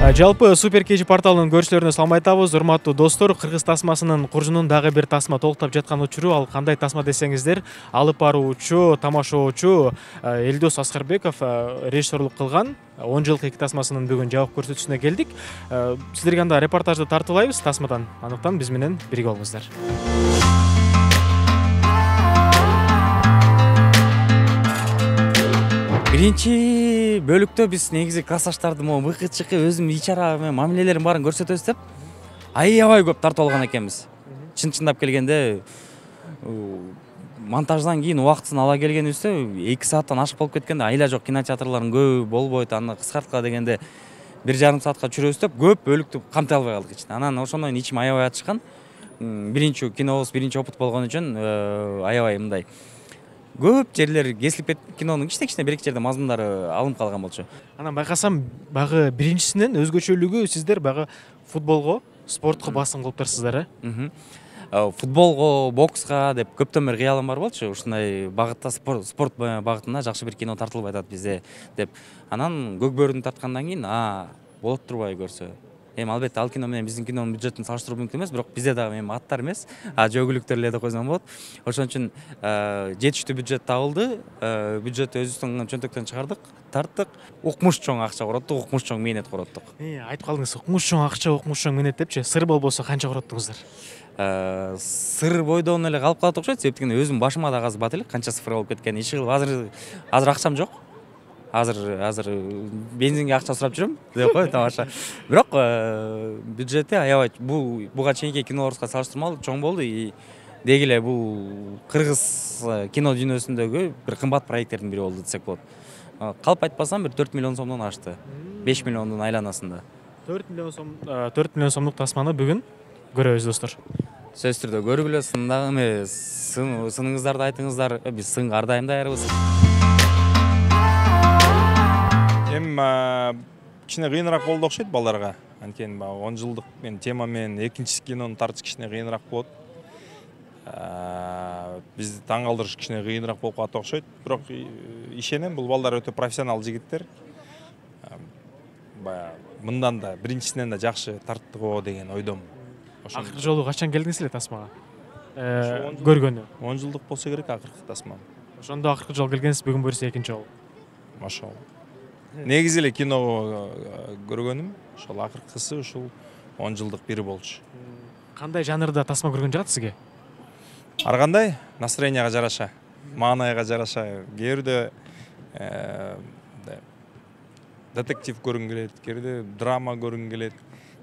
Жалпы Супер KG порталынын көрүүчүлөрүнө салам айтабыз. Урматтуу достор, кыргыз тасмасынын куржунун дагы бир тасма толуктап жаткан учуру. Ал кандай тасма десеңиздер, алып баруучу, тамашоочу Элдос Аскарбеков режиссерлук кылган 10 жылкы эки тасмасынын бүгүн жабык көрсөтүүсүнө келдик. Сиздерге анда репортажды тартуулайбыз тасмадан. Андыктан биз менен бирге болуңуздар. Биринчи бөлүктө биз негизи классташтарды могу быкы-чыкы өзүм ичара мамилелерин баарын көрсөтөбүз деп аябай көп тартып алган экенбиз. Чын-чындап келгенде монтаждан кийин убактысын ала келгенибизде 2 сааттан ашык болуп кеткенде айла жок кинотеатрлардын көбү болбойт, аны кыскарткыла дегенде 1,5 саатка чүрөбүз деп көп бөлүктү камтый албай калдык ичинде. Анан ошондон кийин ичим аябай ачышкан. Биринчи кинобуз, биринчи опыт болгон үчүн аябай мындай көп жерлер кесилип кетип, кинонун кичине бир-эки жерде мазмундары алынып калган болчу. Анан байкасам, багы биринчисинен өзгөчөлүгү сиздер багы футболго, спортко басым кылыптырсыздар, Футболго, бокска деп көптөн бери кыялым бар болчу. Ушундай багытта спорт багытында жакшы бир кино тартылып атат бизде деп. Анан көкбөрүн тарткандан кийин, болот турбай көрсө. Албетте ал кино менен биздин кинонун бюджетин салыштыруу мүмкүн эмес, бирок бизде дагы аттар эмес, жөгүлүктөр эле деп койсом болот. Ошон үчүн жетиштүү бюджет табылды. Бюджетти өзүбүздүн чөнтөктөн чыгардык, тарттык. Укмуш чоң акча короттук, укмуш чоң мээнет короттук. Айтып калдыңыз, укмуш чоң акча, укмуш чоң мээнет депчи, сыр болбосо канча короттуңуздар? Сыр бойдон эле калып калат окшойт, себептен өзүм башыма да казбат элек канча цифр болуп кеткенин. Иши кылып азыр акчам жок. Азыр бензинге акча сурап жүрөм деп кой тамаша. Бирок бюджети аябай буга чейинки кинолорубузга салыштырмалуу чоң болду. Деги эле бул кыргыз кино дүйнөсүндөгү бир кымбат проекттердин бири болду десек болот. Калп айтпасам бир 4 миллион сомдон ашты. 5 миллиондун айланасында. 4 миллион сомдук тасманы бүгүн көрөбүз достор. Сөзсүз түрдө көргүлө, сыныңыздарды айтыңыздар. Биз сынга ар дайым даярбыз. Кичине кыйыныраак болду окшойт балдарга. Анткени 10 жылдык тема менен экинчи кинону тартыш кичине кыйыныраак болот. Бизди таң калтырыш кичине кыйыныраак болуп калат окшойт. Бирок ишенем, бул балдар өтө профессионал жигиттер. Мындан да биринчисинен да жакшы тарттык го деген ойдомун. Акыркы жолу качан келдиңиз эле тасмага? Көргөнү. 10 жылдык болсо керек акыркы тасма. Ошондо акыркы жолу келгенсиз, бүгүн буюрса экинчи жолу. Машалла. Негизи эле кино көргөнүм, ошол акыркысы ушул 10 жылдык бири болчу. Кандай жанрда тасма көргөн жагат сизге? Ар кандай настроенияга жараша, маанайга жараша. Кээбирде детектив көргүм келет, кээбирде драма көргүм келет,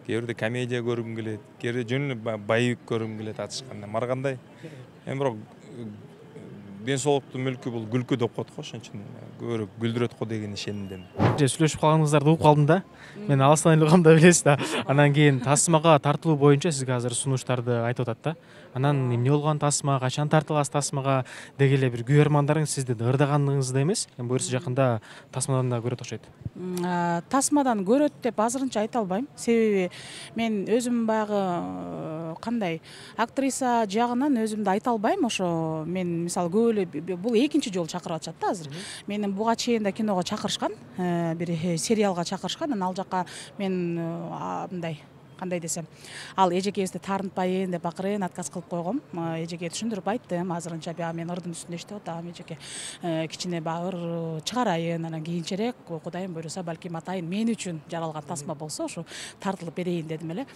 кээбирде комедия көргүм келет, кээбирде жөн эле боевик көргүм келет атышканда. Ар кандай. Бирок ден соолуктун мүлкү бул күлкү деп коет го, ошон үчүн көбүрөөк күлдүрөт го деген ишенимдемин. Сүйлөшүп калганыңыздарды угуп калдым да. Мен алыстан эле угам да билесиз да. Анан кийин тасмага тартылуу боюнча сизге азыр сунуштарды айтып атат да. Анан эмне болгон тасма, качан тартыласыз тасмага, деги эле бир күйөрмандарың сизди ырдагандыгыңызда эмес, буюрса жакында тасмадан да көрөт окшойт. Тасмадан көрөт деп азырынча айта албайм. Себеби мен өзүм баягы кандай актриса жагынан өзүмдү айта албайм. Ошо мен мисалы көп эле бул экинчи жолу чакырып атышат да азыр. Мени буга чейин да киного чакырышкан, бир сериалга чакырышкан. Анан ал жака мен мындай кандай десем, ал эжекебизди таарынтпайын деп акырын отказ кылып койгом. Эжеке түшүндүрүп айттым, азырынча мен ырдын үстүндө иштеп атам, эжеке кичине ыр чыгарайын, анан кийинчерээк Кудайым буйруса балким атайын мен үчүн жаралган тасма болсо ушу тартылып берейин дедим эле.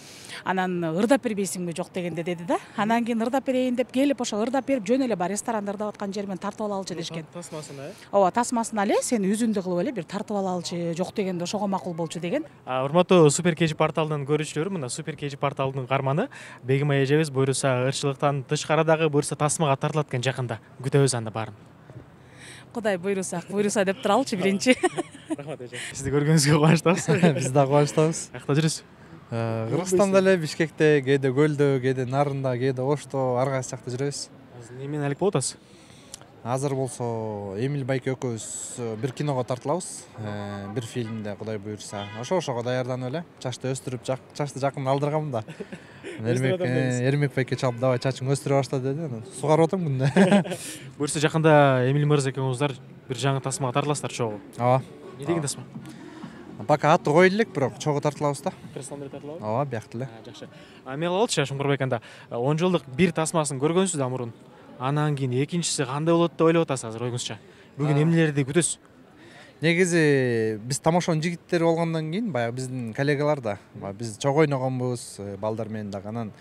Анан ырдап бербейсиңби жок дегенде деди да. Анан кийин ырдап берейин деп келип, ошо ырдап берип жөн эле бар ресторанда ырдап аткан жермен тартып алалычы дешкен. Тасмасына, Ооба, тасмасына эле сени үзүндү кылып эле бир тартып алалычы, жок дегенде ошого макул болчу деген. Урматтуу Супер KG порталынын көрүүчүлөрү, мына Супер KG порталынын карманы Бегим эжебиз буюрса ырчылыктан тышкарыдагы буюрса тасмага тартылат экен жакында. Күтөбүз анда баарын. Кудай буйруса деп туралычы биринчи. Рахмат эже. Сизди көргөнүңүзгө кубанычтабыз. Биз да кубанычтабыз. Каякта жүрөсүз? Кыргызстанда эле, Бишкекте, кээде Көлдө, кээде Нарында, кээде Ошто, ар кайсы жакта жүрөбүз. Азыр эмнени алек болуп атасыз? Азыр болсо Эмил Байке экөөбүз бир киного тартылабыз. Бир фильмде Кудай буйруса. Ошого даярданып эле. Чачты өстүрүп, чачты жакын алдыргам да. Эрмек Байке чалып, давай чачың өстүрө башла деди. Сугарып атам күндө. Буюрса жакында Эмил мырза экөөңүздөр бир жаңы тасмага тартыласыздар чогуу. Ооба. Эмне деген тасма? Пока аты коюлу элек, бирок чогуу тартылабыз да. Кыргызстанда эле тартылабы? Ооба, биякта эле. Жакшы. Эме кылып алчы Шуңкурбек анда 10 жылдык бир тасмасын көргөнсүз да мурун. Анан кийин экинчиси кандай болот деп ойлоп атасыз азыр оюңузча? Бүгүн эмнелерди күтөсүз? Негизи биз тамошонун жигиттери болгондон кийин баягы биздин коллегалар да биз чогуу ойногонбуз балдар менен дагы. Анан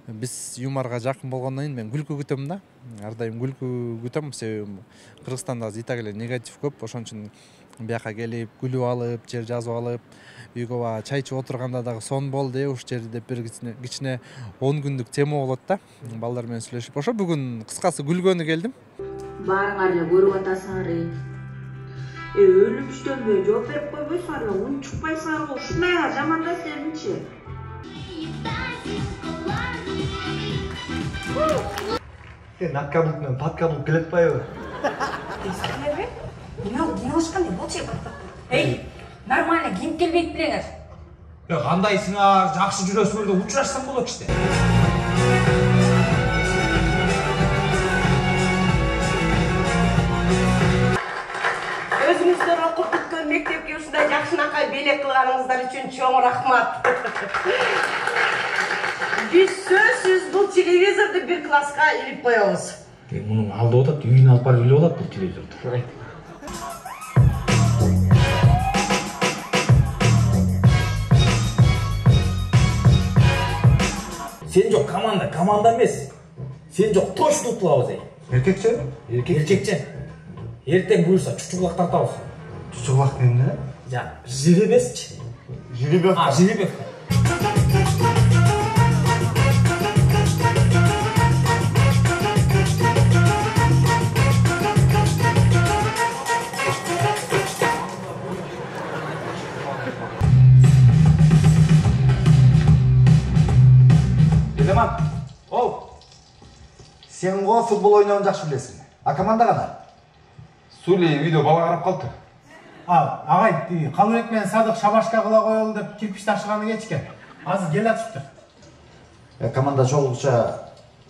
биз юморго жакын болгондон кийин мен күлкү күтөм да. Ар дайым күлкү күтөм, себеби Кыргызстанда азыр и так эле негатив көп. Ошон үчүн бияка келип күлүп алып, жер жазып алып, үйгө баа чай ичип отурганда дагы сон болду ушул жерде деп бир кичине 10 күндүк тема болот да. Балдар менен сүйлөшүп. Ошо бүгүн кыскасы күлгөнү келдим. Баарыңар эле көрүп атасыңар. Өлүп иштөнбөй жооп берип койбойсуңар, унчукпайсыңар го. Ушундайга жамандайсыңарчы. Наккабук менен паткабук келе атпайбы? Эмне кылышкан болчу? Эй, нормально кийип келбейт белеңер. Кандайсыңар, жакшы жүрөсүңөр деп учурашсаң болот иште. Өзүңүздөр окуп бүткөн мектепке ушундай жакшынакай белек кылганыңыздар үчүн чоң рахмат. Биз сөзсүз бул телевизорду бир класска илип коебуз. Мунун алдып атат, үйүнө алып барып илип алат бул телевизорду. Сен жок команда эмес. Сен жок точно утулабыз эй. Эркекче? Эркекче. Эртең буюрса чучугулак тартабыз. Чучугулак эмне? Жеребесчи. Жеребевка. Жеребевка. Дедеман, сен го футбол ойнауын жакшы билесиң. А команда кана? Сули видео бала карап калды. Агай, Калыбек менен Садык шабашка кыла коелу деп кирпич ташыганы кечке. Азыр кел атышыптыр. Команда чогулча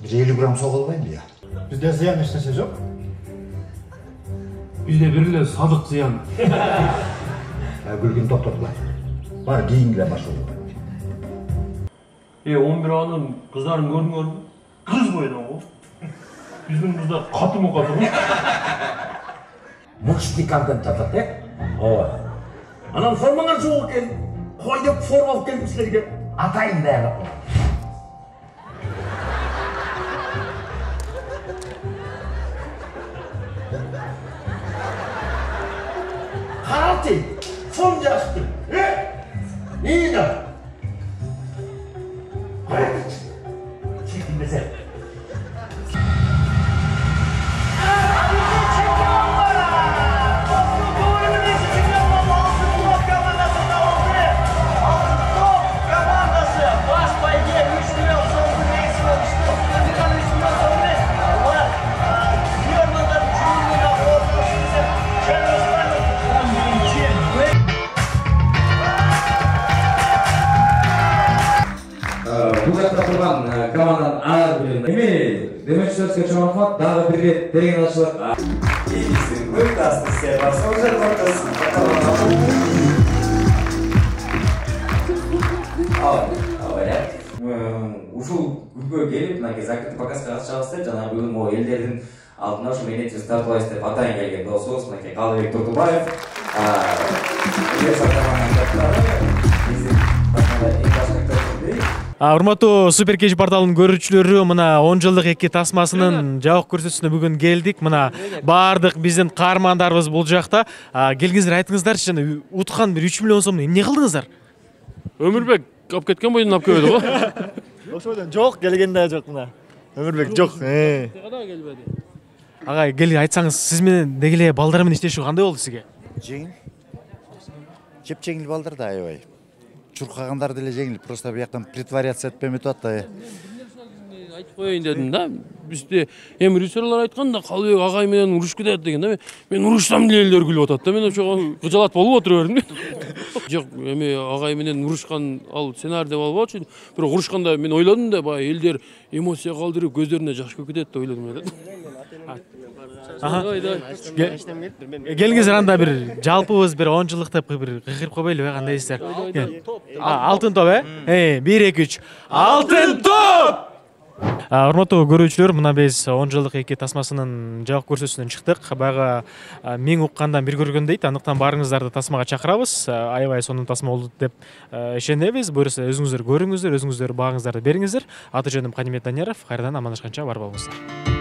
50 грамм соголбайбы я? Бизде зыян эч нерсе жок. Бизде бир эле Садык зыян. Күлгүн токтотула. Бар кийингиле башылып. 11 анын кыздарын көрдүңөрбү? Кыз бойдон го. Биздин кыздар катымы катымы. Мышты контент жатат, Ооба. Анан формаңар жок экен. Кой деп форма алып келип силерге. Атайын даярдап. Караты, форм жакшы. İyi de. Hayır. Çekin mesela. Команданын ар бирин эми демек сөзгө чоң рахмат, дагы бир рет терең алышылып. Ушул күлгө келип, мынакей закрытый показга катышабыз деп, жана бүгүн могу элдердин алдына ушу менен тартылабыз деп атайын келген досубуз мынакей Калыбек Туртубаев. Урматтуу Супер Кеч порталынын көрүүчүлөрү, мына 10 жылдык эки тасмасынын жабык көрсөтүүсүнө бүгүн келдик. Мына баардык биздин каармандарыбыз бул жакта. Келгиңиздер, айтыңыздарчы, жана уткан бир 3 миллион сомду эмне кылдыңыздар? Өмүрбек алып кеткен бойдон алып келбеди го. Ошодон жок, келген да жок мына. Өмүрбек жок. Када келбеди. Агай, кел айтсаңыз, сиз менен деги эле балдар менен иштешүү кандай болду сизге? Жеңил. Жеп-жеңил балдар да аябай. Чуркагандар деле жеңил, просто бияктан притворяться этпемей атат да. Айтып коеюн дедим да. Бизде эми режиссерлар айткан да, Калыбек агай менен урушуп кетет деген да. Мен урушсам деле элдер күлүп атат да. Мен ошого кыжалат болуп отура бердим. Жок, эми агай менен урушкан ал сценарий деп албачу. Бирок урушканда мен ойлодум да, баягы элдер эмоция калтырып көздөрүнө жаш көк кетет деп ойлодум да. келиңиздер анда бир жалпыбыз бир 10 жылдык деп бир кыйкырып койбойлубу, кандай дейсиздер? Алтын топ, 1 2 3 алтын топ! Урматтуу көрүүчүлөр, мына биз 10 жылдык эки тасмасынын жабык көрсөтүүсүнөн чыктык. Баягы миң уккандан бир көргөн дейт. Андыктан баарыңыздарды тасмага чакырабыз. Аябай сонун тасма болду деп ишенебиз. Буюрса өзүңүздөр көрүңүздөр, өзүңүздөр багыңыздарды бериңиздер. Аты жөнүм Канимет Данияров. Кайрадан амандашканча бар болуңуздар.